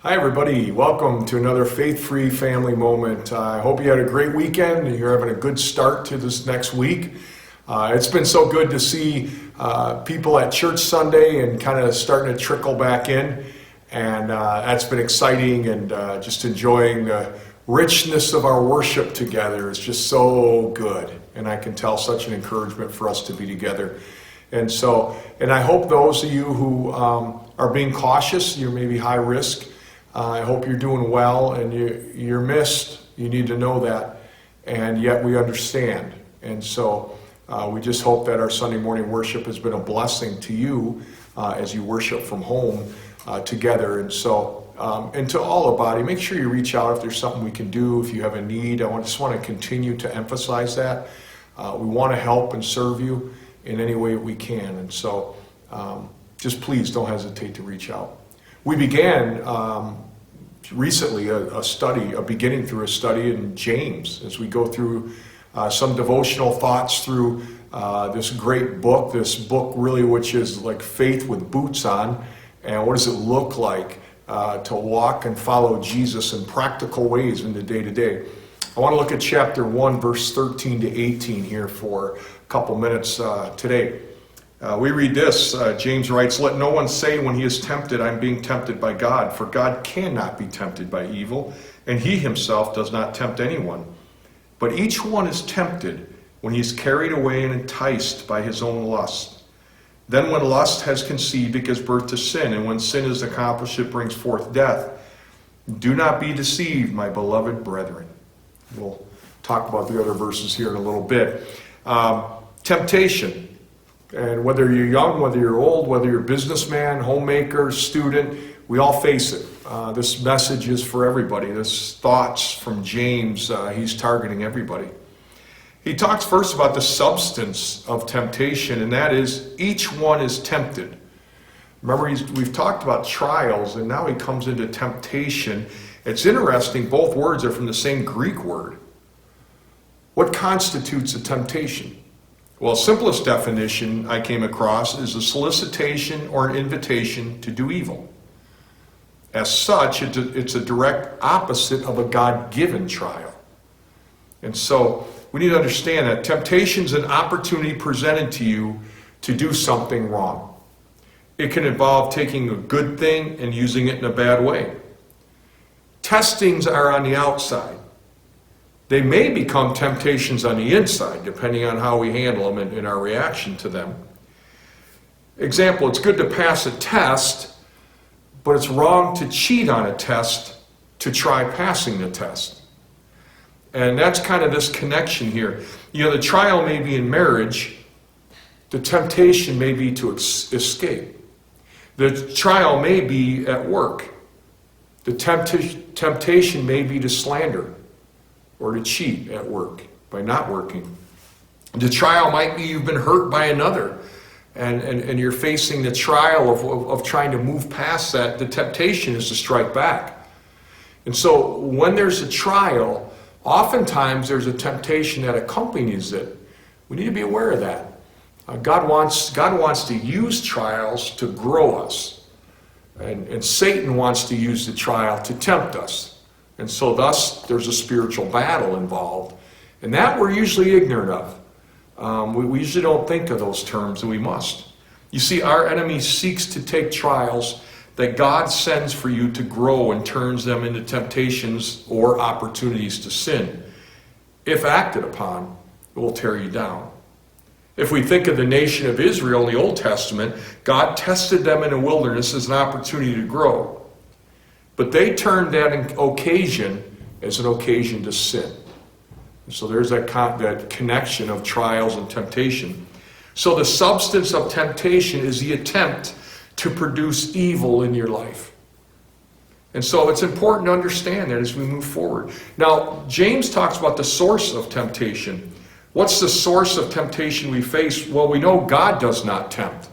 Hi everybody, welcome to another Faith-Free Family Moment. I hope you had a great weekend and you're having a good start to this next week. It's been so good to see people at church Sunday and kind of starting to trickle back in, and that's been exciting, and just enjoying the richness of our worship together is just so good, and I can tell such an encouragement for us to be together. And I hope those of you who are being cautious, you're maybe high risk, I hope you're doing well, and you're missed. You need to know that, and yet we understand. And so we just hope that our Sunday morning worship has been a blessing to you as you worship from home together. And so, and to all the body, make sure you reach out if there's something we can do, if you have a need. I just want to continue to emphasize that. We want to help and serve you in any way we can. And so just please don't hesitate to reach out. We began recently beginning through a study in James as we go through some devotional thoughts through this great book, really which is like faith with boots on, and what does it look like to walk and follow Jesus in practical ways in the day-to-day. I want to look at chapter 1, verse 13 to 18 here for a couple minutes today. We read this, James writes, "Let no one say when he is tempted, I'm being tempted by God, for God cannot be tempted by evil, and he himself does not tempt anyone. But each one is tempted when he is carried away and enticed by his own lust. Then when lust has conceived, it gives birth to sin, and when sin is accomplished, it brings forth death. Do not be deceived, my beloved brethren." We'll talk about the other verses here in a little bit. Temptation. And whether you're young, whether you're old, whether you're a businessman, homemaker, student, we all face it. This message is for everybody. This thoughts from James, he's targeting everybody. He talks first about the substance of temptation, and that is each one is tempted. Remember, we've talked about trials, and now he comes into temptation. It's interesting, both words are from the same Greek word. What constitutes a temptation? Well, simplest definition I came across is a solicitation or an invitation to do evil. As such, it's a direct opposite of a God-given trial. And so we need to understand that temptation is an opportunity presented to you to do something wrong. It can involve taking a good thing and using it in a bad way. Testings are on the outside. They may become temptations on the inside, depending on how we handle them and our reaction to them. Example, it's good to pass a test, but it's wrong to cheat on a test to try passing the test. And that's kind of this connection here. You know, the trial may be in marriage, the temptation may be to escape. The trial may be at work. The temptation may be to slander or to cheat at work by not working. The trial might be you've been hurt by another, and you're facing the trial of trying to move past that. The temptation is to strike back. And so when there's a trial, oftentimes there's a temptation that accompanies it. We need to be aware of that. God wants to use trials to grow us. And Satan wants to use the trial to tempt us. And so thus, there's a spiritual battle involved. And that we're usually ignorant of. We usually don't think of those terms, and we must. You see, our enemy seeks to take trials that God sends for you to grow and turns them into temptations or opportunities to sin. If acted upon, it will tear you down. If we think of the nation of Israel in the Old Testament, God tested them in the wilderness as an opportunity to grow. But they turned that occasion as an occasion to sin. And so there's that connection of trials and temptation. So the substance of temptation is the attempt to produce evil in your life. And so it's important to understand that as we move forward. Now, James talks about the source of temptation. What's the source of temptation we face? Well, we know God does not tempt.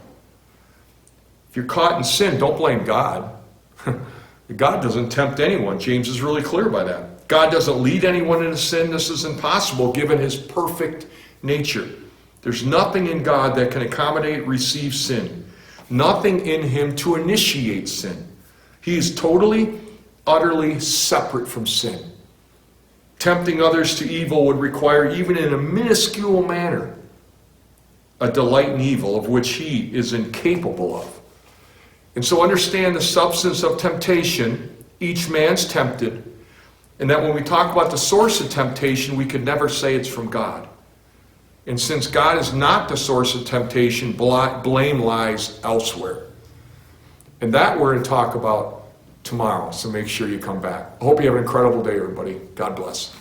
If you're caught in sin, don't blame God. God doesn't tempt anyone. James is really clear by that. God doesn't lead anyone into sin. This is impossible given his perfect nature. There's nothing in God that can accommodate, receive sin. Nothing in him to initiate sin. He is totally utterly separate from sin. Tempting others to evil would require, even in a minuscule manner, a delight in evil of which he is incapable of. And so understand the substance of temptation. Each man's tempted. And that when we talk about the source of temptation, we could never say it's from God. And since God is not the source of temptation, blame lies elsewhere. And that we're going to talk about tomorrow, so make sure you come back. I hope you have an incredible day, everybody. God bless.